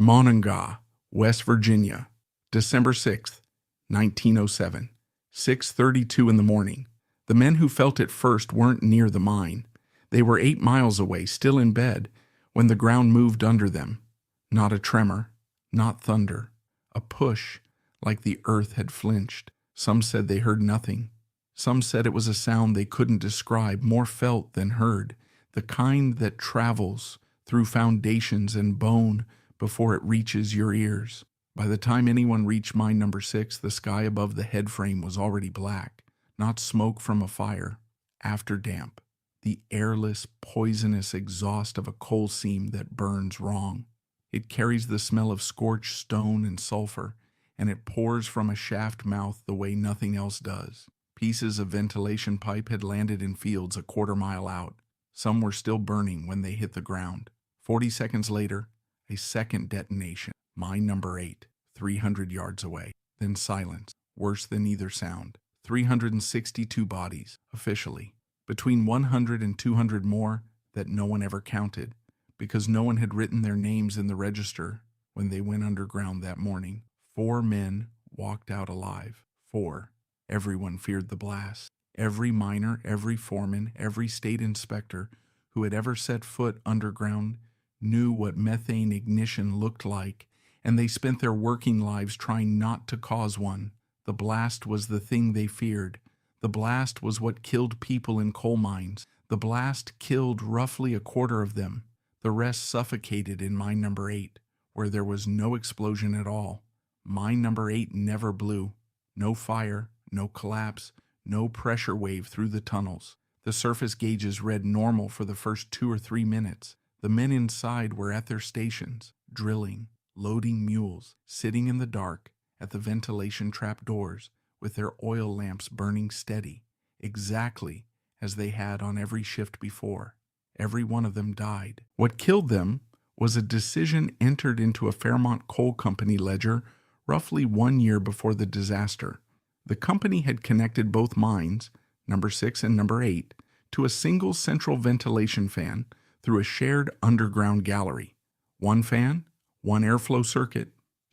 Monongah, West Virginia, December 6th, 1907, 6:32 in the morning. The men who felt it first weren't near the mine. They were 8 miles away, still in bed, when the ground moved under them. Not a tremor, not thunder. A push, like the earth had flinched. Some said they heard nothing. Some said it was a sound they couldn't describe, more felt than heard, the kind that travels through foundations and bone before it reaches your ears. By the time anyone reached mine number 6, the sky above the head frame was already black, not smoke from a fire, after damp, the airless, poisonous exhaust of a coal seam that burns wrong. It carries the smell of scorched stone and sulfur, and it pours from a shaft mouth the way nothing else does. Pieces of ventilation pipe had landed in fields a quarter-mile out. Some were still burning when they hit the ground. 40 seconds later, a second detonation. Mine number 8, 300 yards away. Then silence, worse than either sound. 362 bodies, officially. Between 100 and 200 more that no one ever counted, because no one had written their names in the register when they went underground that morning. 4 men walked out alive. 4. Everyone feared the blast. Every miner, every foreman, every state inspector who had ever set foot underground knew what methane ignition looked like, and they spent their working lives trying not to cause one. The blast was the thing they feared. The blast was what killed people in coal mines. The blast killed roughly a quarter of them. The rest suffocated in mine number 8, where there was no explosion at all. Mine number 8 never blew. No fire, no collapse, no pressure wave through the tunnels. The surface gauges read normal for the first 2 or 3 minutes. The men inside were at their stations, drilling, loading mules, sitting in the dark at the ventilation trap doors with their oil lamps burning steady, exactly as they had on every shift before. Every one of them died. What killed them was a decision entered into a Fairmont Coal Company ledger roughly 1 year before the disaster. The company had connected both mines, number 6 and number 8, to a single central ventilation fan through a shared underground gallery. 1 fan, 1 airflow circuit,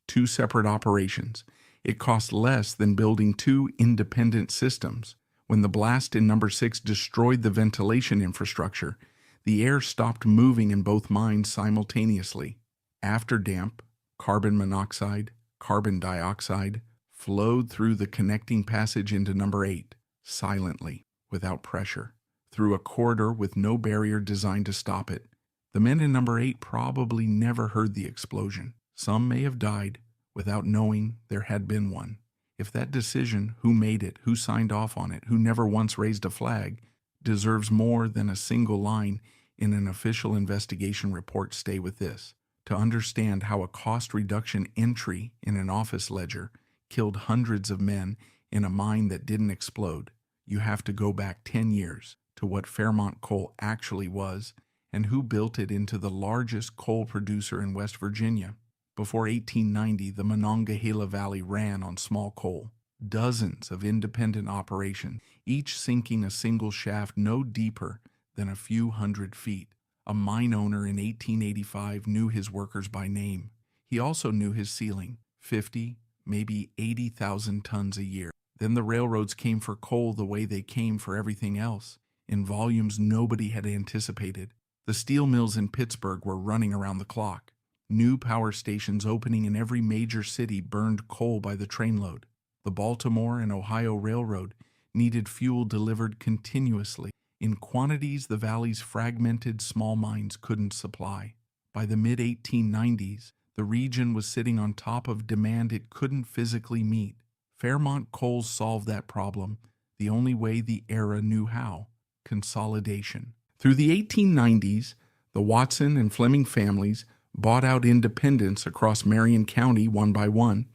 2 separate operations. It cost less than building 2 independent systems. When the blast in number 6 destroyed the ventilation infrastructure, the air stopped moving in both mines simultaneously. After damp, carbon monoxide, carbon dioxide flowed through the connecting passage into number 8, silently, without pressure, through a corridor with no barrier designed to stop it. The men in number 8 probably never heard the explosion. Some may have died without knowing there had been one. If that decision, who made it, who signed off on it, who never once raised a flag, deserves more than a single line in an official investigation report, stay with this. To understand how a cost reduction entry in an office ledger killed hundreds of men in a mine that didn't explode, you have to go back 10 years to what Fairmont Coal actually was and who built it into the largest coal producer in West Virginia. Before 1890, the Monongah Valley ran on small coal. Dozens of independent operations, each sinking a single shaft no deeper than a few hundred feet. A mine owner in 1885 knew his workers by name. He also knew his ceiling, 50, maybe 80,000 tons a year. Then the railroads came for coal the way they came for everything else, in volumes nobody had anticipated. The steel mills in Pittsburgh were running around the clock. New power stations opening in every major city burned coal by the trainload. The Baltimore and Ohio Railroad needed fuel delivered continuously, in quantities the valley's fragmented small mines couldn't supply. By the mid-1890s, the region was sitting on top of demand it couldn't physically meet. Fairmont Coal solved that problem the only way the era knew how: consolidation. Through the 1890s, the Watson and Fleming families bought out independents across Marion County one by one,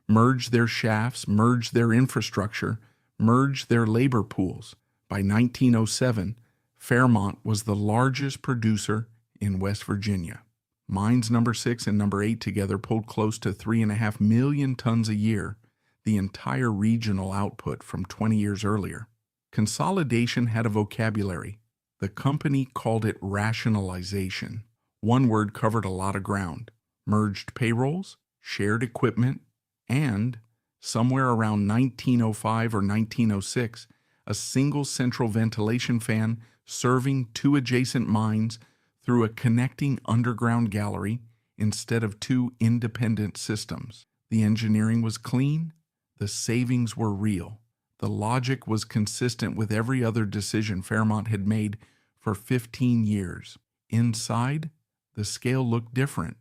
merged their shafts, merged their infrastructure, merged their labor pools. By 1907, Fairmont was the largest producer in West Virginia. Mines number 6 and number 8 together pulled close to 3.5 million tons a year, the entire regional output from 20 years earlier. Consolidation had a vocabulary. The company called it rationalization. One word covered a lot of ground: merged payrolls, shared equipment, and, somewhere around 1905 or 1906, a single central ventilation fan serving two adjacent mines through a connecting underground gallery instead of two independent systems. The engineering was clean, the savings were real. The logic was consistent with every other decision Fairmont had made for 15 years. Inside, the scale looked different.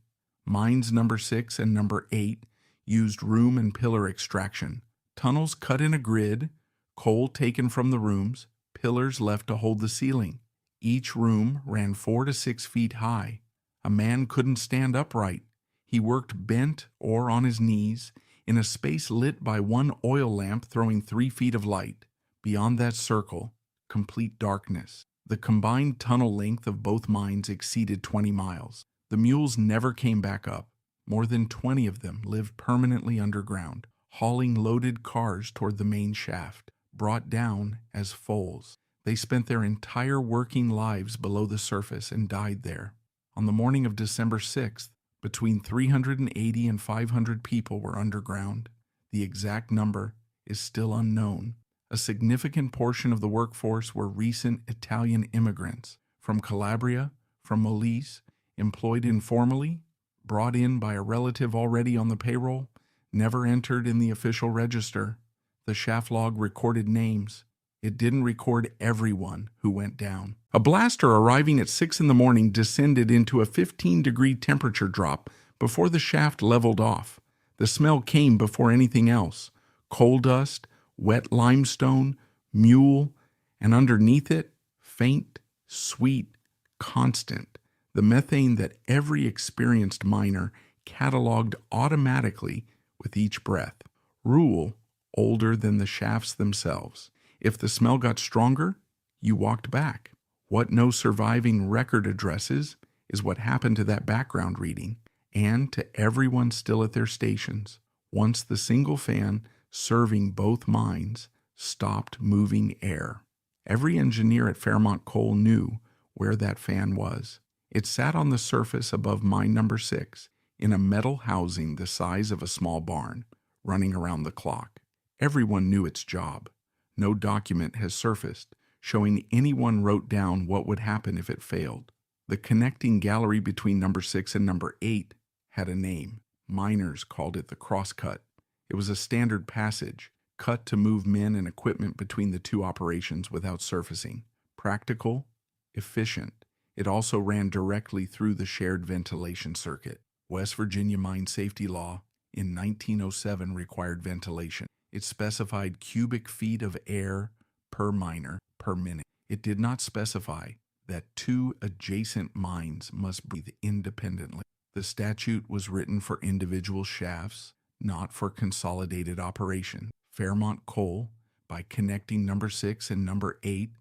Mines number 6 and number 8 used room and pillar extraction. Tunnels cut in a grid, coal taken from the rooms, pillars left to hold the ceiling. Each room ran 4 to 6 feet high. A man couldn't stand upright. He worked bent or on his knees in a space lit by one oil lamp throwing 3 feet of light. Beyond that circle, complete darkness. The combined tunnel length of both mines exceeded 20 miles. The mules never came back up. More than 20 of them lived permanently underground, hauling loaded cars toward the main shaft, brought down as foals. They spent their entire working lives below the surface and died there. On the morning of December 6th, between 380 and 500 people were underground. The exact number is still unknown. A significant portion of the workforce were recent Italian immigrants from Calabria, from Molise, employed informally, brought in by a relative already on the payroll, never entered in the official register. The shaft log recorded names. It didn't record everyone who went down. A blaster arriving at 6 in the morning descended into a 15-degree temperature drop before the shaft leveled off. The smell came before anything else. Coal dust, wet limestone, mule, and underneath it, faint, sweet, constant, the methane that every experienced miner cataloged automatically with each breath. Rule older than the shafts themselves. If the smell got stronger, you walked back. What no surviving record addresses is what happened to that background reading and to everyone still at their stations once the single fan serving both mines stopped moving air. Every engineer at Fairmont Coal knew where that fan was. It sat on the surface above mine number 6 in a metal housing the size of a small barn, running around the clock. Everyone knew its job. No document has surfaced showing anyone wrote down what would happen if it failed. The connecting gallery between number 6 and number 8 had a name. Miners called it the crosscut. It was a standard passage, cut to move men and equipment between the two operations without surfacing. Practical, efficient. It also ran directly through the shared ventilation circuit. West Virginia mine safety law in 1907 required ventilation. It specified cubic feet of air per miner per minute. It did not specify that two adjacent mines must breathe independently. The statute was written for individual shafts, not for consolidated operation. Fairmont Coal, by connecting number 6 and number 8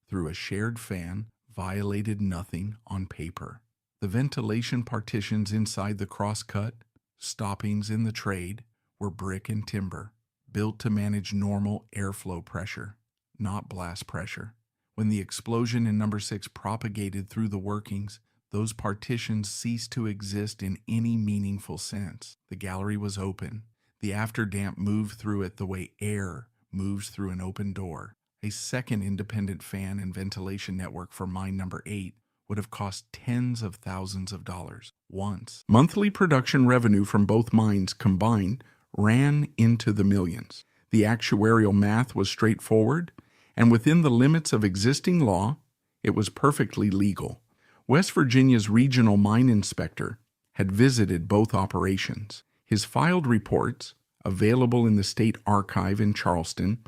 through a shared fan, violated nothing on paper. The ventilation partitions inside the crosscut, stoppings in the trade, were brick and timber, built to manage normal airflow pressure, not blast pressure. When the explosion in number 6 propagated through the workings, those partitions ceased to exist in any meaningful sense. The gallery was open. The afterdamp moved through it the way air moves through an open door. A second independent fan and ventilation network for mine number 8 would have cost tens of thousands of dollars once. Monthly production revenue from both mines combined ran into the millions. The actuarial math was straightforward, and within the limits of existing law, it was perfectly legal. West Virginia's regional mine inspector had visited both operations. His filed reports, available in the state archive in Charleston,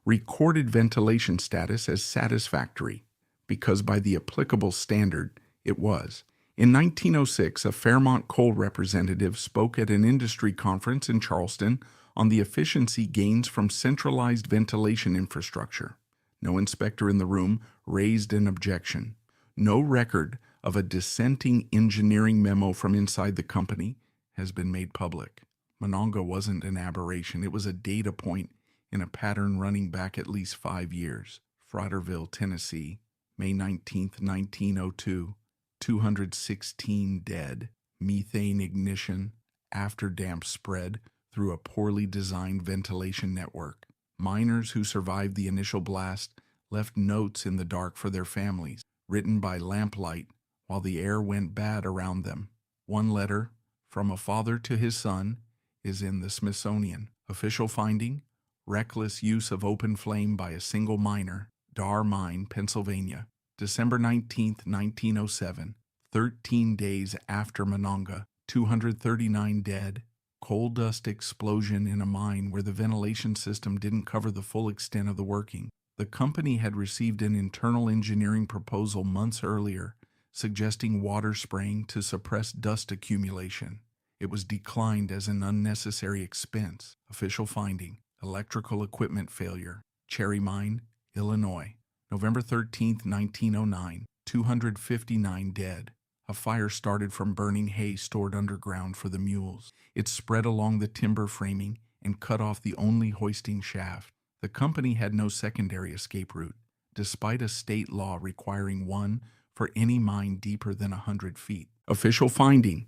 recorded ventilation status as satisfactory, because by the applicable standard, it was. In 1906, a Fairmont Coal representative spoke at an industry conference in Charleston on the efficiency gains from centralized ventilation infrastructure. No inspector in the room raised an objection. No record of a dissenting engineering memo from inside the company has been made public. Monongah wasn't an aberration. It was a data point in a pattern running back at least 5 years. Fratterville, Tennessee, May 19, 1902, 216 dead. methane ignition, after damp spread through a poorly designed ventilation network. Miners who survived the initial blast left notes in the dark for their families, written by lamplight while the air went bad around them. One letter, from a father to his son, is in the Smithsonian. Official finding: reckless use of open flame by a single miner, Dar Mine, Pennsylvania, December 19, 1907, 13 days after Monongah, 239 dead. Coal dust explosion in a mine where the ventilation system didn't cover the full extent of the working. The company had received an internal engineering proposal months earlier, suggesting water spraying to suppress dust accumulation. It was declined as an unnecessary expense. Official finding: electrical equipment failure, Cherry Mine, Illinois, November 13, 1909, 259 dead. A fire started from burning hay stored underground for the mules. It spread along the timber framing and cut off the only hoisting shaft. The company had no secondary escape route, despite a state law requiring one for any mine deeper than 100 feet. Official finding: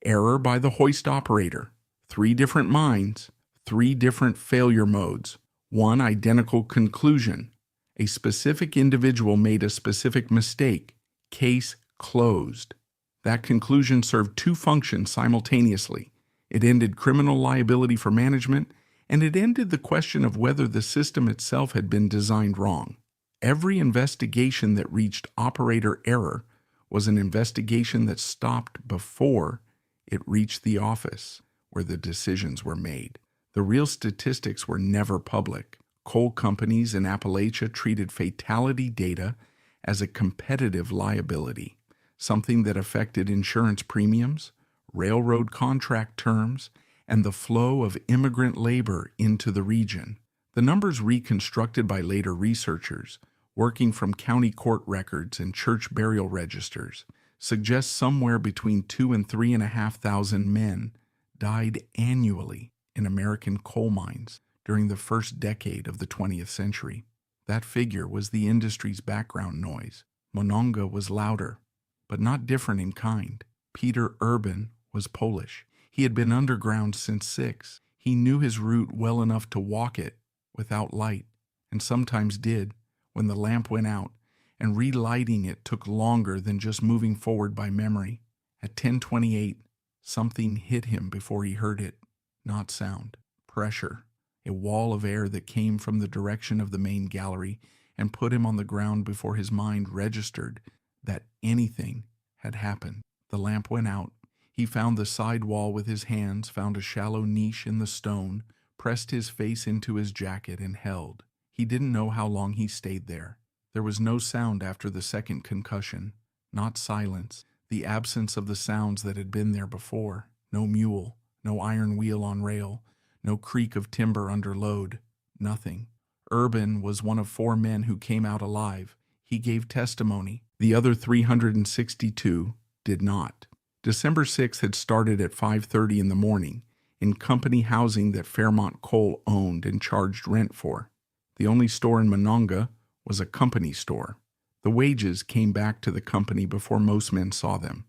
error by the hoist operator. 3 different mines, 3 different failure modes, 1 identical conclusion. A specific individual made a specific mistake. Case closed. That conclusion served 2 functions simultaneously. It ended criminal liability for management, and it ended the question of whether the system itself had been designed wrong. Every investigation that reached operator error was an investigation that stopped before it reached the office where the decisions were made. The real statistics were never public. Coal companies in Appalachia treated fatality data as a competitive liability, something that affected insurance premiums, railroad contract terms, and the flow of immigrant labor into the region. The numbers reconstructed by later researchers, working from county court records and church burial registers, suggest somewhere between 2,000 and 3,500 men died annually in American coal mines during the first decade of the 20th century. That figure was the industry's background noise. Monongah was louder, but not different in kind. Peter Urban was Polish. He had been underground since 6. He knew his route well enough to walk it without light, and sometimes did when the lamp went out, and relighting it took longer than just moving forward by memory. At 10:28, something hit him before he heard it. Not sound. Pressure. A wall of air that came from the direction of the main gallery and put him on the ground before his mind registered that anything had happened. The lamp went out. He found the side wall with his hands, found a shallow niche in the stone, pressed his face into his jacket, and held. He didn't know how long he stayed there. There was no sound after the second concussion. Not silence. The absence of the sounds that had been there before. No mule. No iron wheel on rail. No creak of timber under load. Nothing. Urban was one of 4 men who came out alive. He gave testimony. The other 362 did not. December 6th had started at 5:30 in the morning in company housing that Fairmont Coal owned and charged rent for. The only store in Monongah was a company store. The wages came back to the company before most men saw them.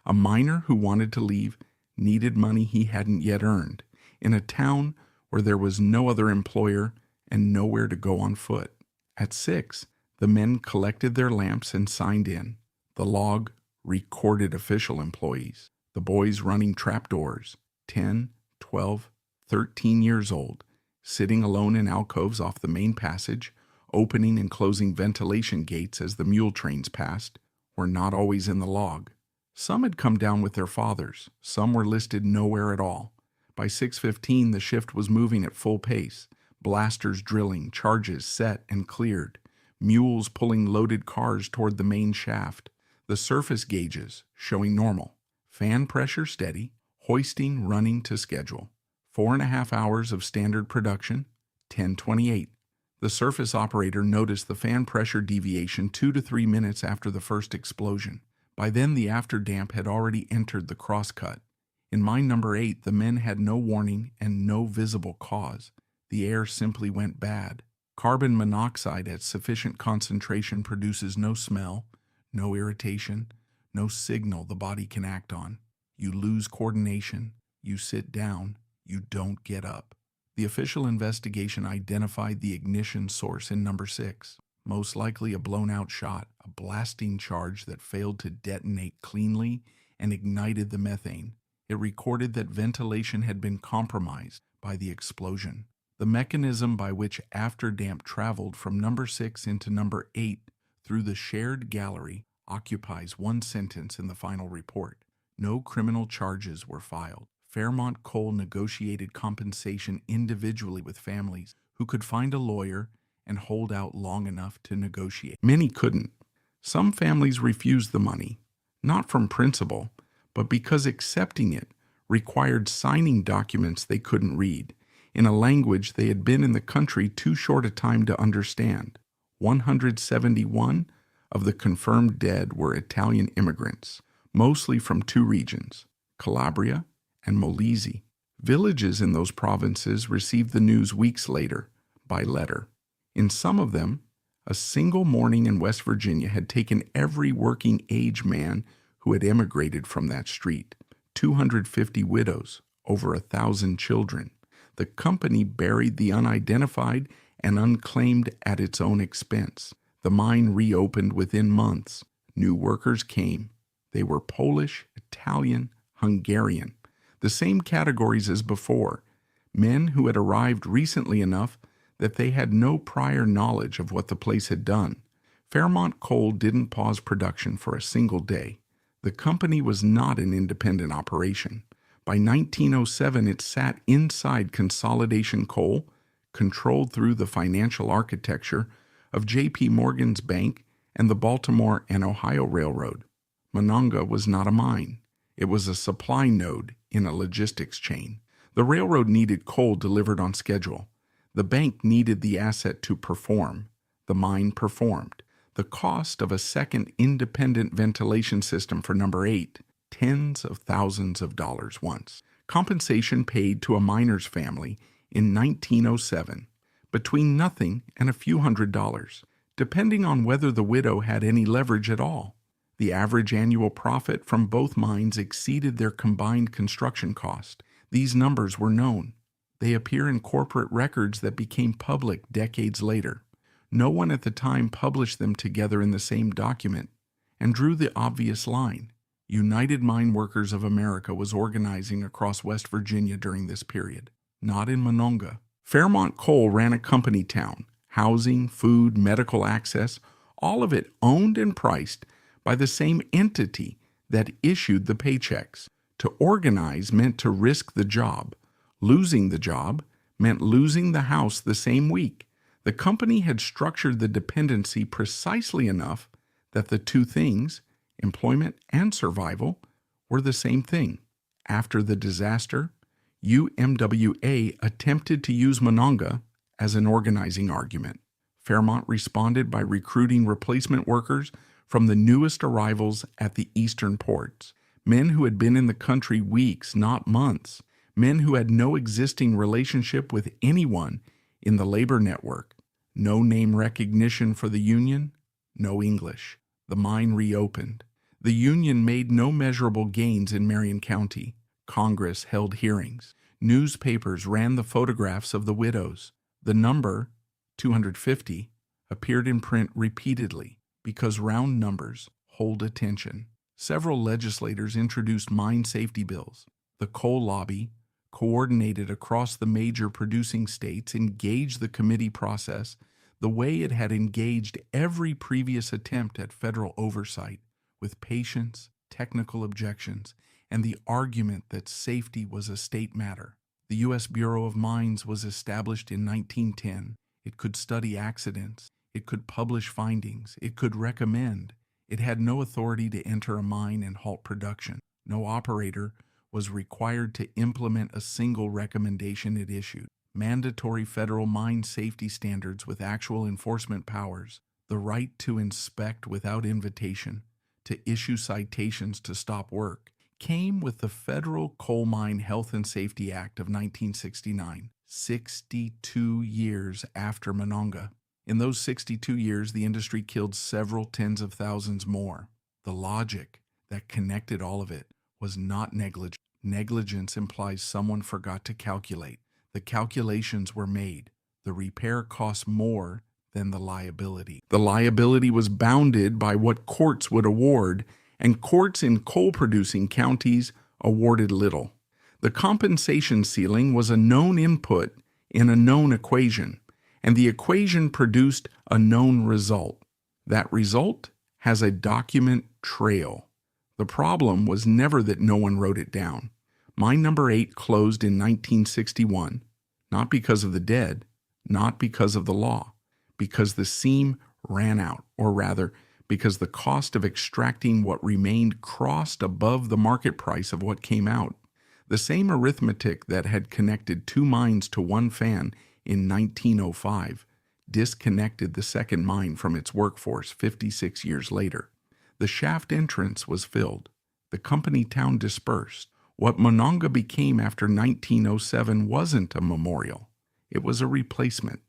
A miner who wanted to leave needed money he hadn't yet earned, in a town where there was no other employer and nowhere to go on foot. At 6, the men collected their lamps and signed in. The log recorded official employees, the boys running trapdoors, 10, 12, 13 years old, sitting alone in alcoves off the main passage, opening and closing ventilation gates as the mule trains passed, were not always in the log. Some had come down with their fathers. Some were listed nowhere at all. By 6:15, the shift was moving at full pace, blasters drilling, charges set and cleared, mules pulling loaded cars toward the main shaft, the surface gauges showing normal, fan pressure steady, hoisting running to schedule. 4.5 hours of standard production, 10:28. The surface operator noticed the fan pressure deviation 2 to 3 minutes after the first explosion. By then, the afterdamp had already entered the crosscut. In mine number 8, the men had no warning and no visible cause. The air simply went bad. Carbon monoxide at sufficient concentration produces no smell, no irritation, no signal the body can act on. You lose coordination. You sit down. You don't get up. The official investigation identified the ignition source in number 6, most likely a blown-out shot, a blasting charge that failed to detonate cleanly and ignited the methane. It recorded that ventilation had been compromised by the explosion. The mechanism by which afterdamp traveled from number 6 into number 8 through the shared gallery occupies one sentence in the final report. No criminal charges were filed. Fairmont Coal negotiated compensation individually with families who could find a lawyer and hold out long enough to negotiate. Many couldn't. Some families refused the money, not from principle, but because accepting it required signing documents they couldn't read, in a language they had been in the country too short a time to understand. 171 of the confirmed dead were Italian immigrants, mostly from 2 regions, Calabria and Molise. Villages in those provinces received the news weeks later, by letter. In some of them, a single morning in West Virginia had taken every working-age man who had emigrated from that street, 250 widows, over 1,000 children. The company buried the unidentified and unclaimed at its own expense. The mine reopened within months. New workers came. They were Polish, Italian, Hungarian, the same categories as before, men who had arrived recently enough that they had no prior knowledge of what the place had done. Fairmont Coal didn't pause production for a single day. The company was not an independent operation. By 1907, it sat inside Consolidation Coal, controlled through the financial architecture of J.P. Morgan's Bank and the Baltimore and Ohio Railroad. Monongah was not a mine. It was a supply node in a logistics chain. The railroad needed coal delivered on schedule. The bank needed the asset to perform. The mine performed. The cost of a second independent ventilation system for number 8, tens of thousands of dollars once. Compensation paid to a miner's family in 1907, between nothing and a few $100s, depending on whether the widow had any leverage at all. The average annual profit from both mines exceeded their combined construction cost. These numbers were known. They appear in corporate records that became public decades later. No one at the time published them together in the same document and drew the obvious line. United Mine Workers of America was organizing across West Virginia during this period, not in Monongah. Fairmont Coal ran a company town, housing, food, medical access, all of it owned and priced by the same entity that issued the paychecks. To organize meant to risk the job. Losing the job meant losing the house the same week. The company had structured the dependency precisely enough that the two things, employment and survival, were the same thing. After the disaster, UMWA attempted to use Monongah as an organizing argument. Fairmont responded by recruiting replacement workers from the newest arrivals at the eastern ports, men who had been in the country weeks, not months, men who had no existing relationship with anyone in the labor network, no name recognition for the union, no English. The mine reopened. The union made no measurable gains in Marion County. Congress held hearings. Newspapers ran the photographs of the widows. The number, 250, appeared in print repeatedly because round numbers hold attention. Several legislators introduced mine safety bills. The coal lobby, coordinated across the major producing states, engaged the committee process the way it had engaged every previous attempt at federal oversight, with patience, technical objections, and the argument that safety was a state matter. The U.S. Bureau of Mines was established in 1910. It could study accidents. It could publish findings. It could recommend. It had no authority to enter a mine and halt production. No operator was required to implement a single recommendation it issued. Mandatory federal mine safety standards with actual enforcement powers, the right to inspect without invitation, to issue citations to stop work, came with the Federal Coal Mine Health and Safety Act of 1969, 62 years after Monongah. In those 62 years, the industry killed several tens of thousands more. The logic that connected all of it was not negligent. Negligence implies someone forgot to calculate. The calculations were made. The repair cost more than the liability. The liability was bounded by what courts would award, and courts in coal-producing counties awarded little. The compensation ceiling was a known input in a known equation, and the equation produced a known result. That result has a document trail. The problem was never that no one wrote it down. Mine number 8 closed in 1961, not because of the dead, not because of the law, because the seam ran out, or rather, because the cost of extracting what remained crossed above the market price of what came out. The same arithmetic that had connected 2 mines to one fan in 1905 disconnected the second mine from its workforce 56 years later. The shaft entrance was filled. The company town dispersed. What Monongah became after 1907 wasn't a memorial. It was a replacement.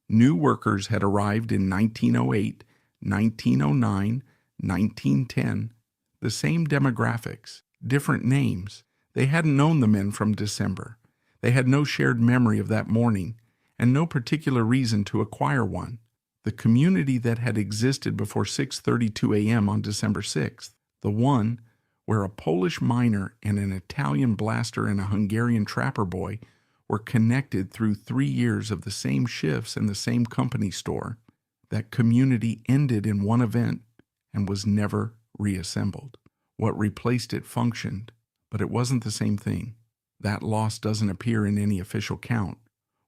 New workers had arrived in 1908, 1909, 1910. The same demographics, different names. They hadn't known the men from December. They had no shared memory of that morning, and no particular reason to acquire one. The community that had existed before 6:32 a.m. on December 6th, the one where a Polish miner and an Italian blaster and a Hungarian trapper boy were connected through 3 years of the same shifts in the same company store, that community ended in one event and was never reassembled. What replaced it functioned, but it wasn't the same thing. That loss doesn't appear in any official count.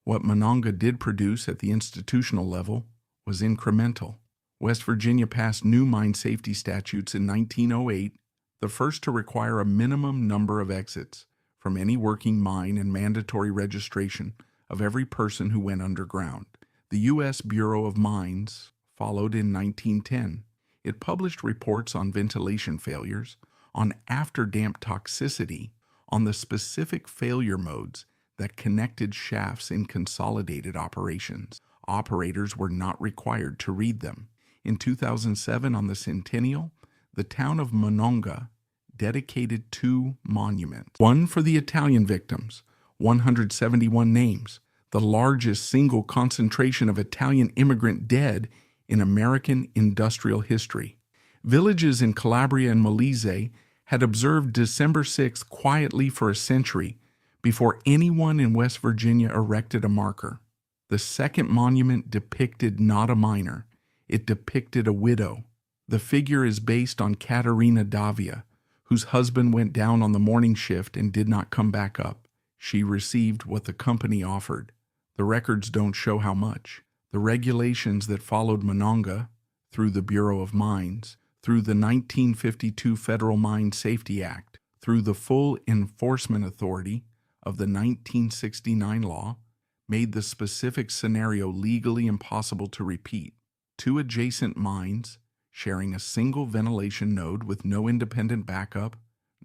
What Monongah did produce at the institutional level was incremental. West Virginia passed new mine safety statutes in 1908, the first to require a minimum number of exits from any working mine and mandatory registration of every person who went underground. The U.S. Bureau of Mines followed in 1910. It published reports on ventilation failures, on after-damp toxicity, on the specific failure modes that connected shafts in consolidated operations. Operators were not required to read them. In 2007, on the centennial, the town of Monongah dedicated 2 monuments. One for the Italian victims, 171 names, the largest single concentration of Italian immigrant dead in American industrial history. Villages in Calabria and Molise had observed December 6th quietly for a century before anyone in West Virginia erected a marker. The second monument depicted not a miner. It depicted a widow. The figure is based on Caterina Davia, whose husband went down on the morning shift and did not come back up. She received what the company offered. The records don't show how much. The regulations that followed Monongah, through the Bureau of Mines, through the 1952 Federal Mine Safety Act, through the full enforcement authority of the 1969 law, made the specific scenario legally impossible to repeat. 2 adjacent mines, sharing a single ventilation node with no independent backup,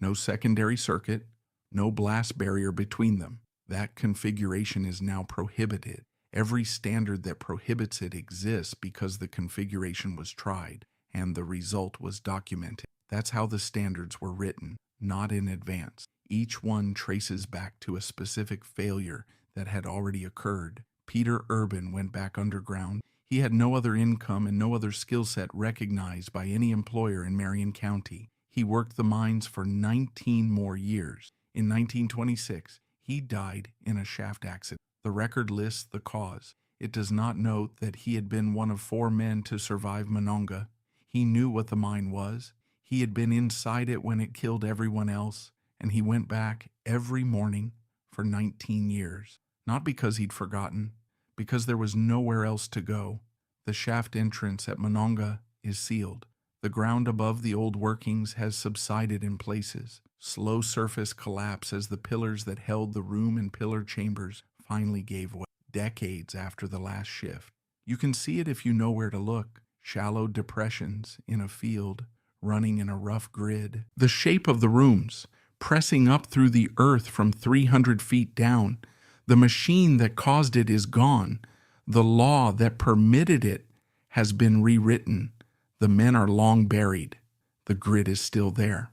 no secondary circuit, no blast barrier between them. That configuration is now prohibited. Every standard that prohibits it exists because the configuration was tried and the result was documented. That's how the standards were written, not in advance. Each one traces back to a specific failure that had already occurred. Peter Urban went back underground. He had no other income and no other skill set recognized by any employer in Marion County. He worked the mines for 19 more years. In 1926, he died in a shaft accident. The record lists the cause. It does not note that he had been one of 4 men to survive Monongah. He knew what the mine was. He had been inside it when it killed everyone else, and he went back every morning for 19 years. Not because he'd forgotten, because there was nowhere else to go. The shaft entrance at Monongah is sealed. The ground above the old workings has subsided in places. Slow surface collapse as the pillars that held the room and pillar chambers finally gave way. Decades after the last shift. You can see it if you know where to look. Shallow depressions in a field, running in a rough grid. The shape of the rooms, pressing up through the earth from 300 feet down. The machine that caused it is gone. The law that permitted it has been rewritten. The men are long buried. The grid is still there.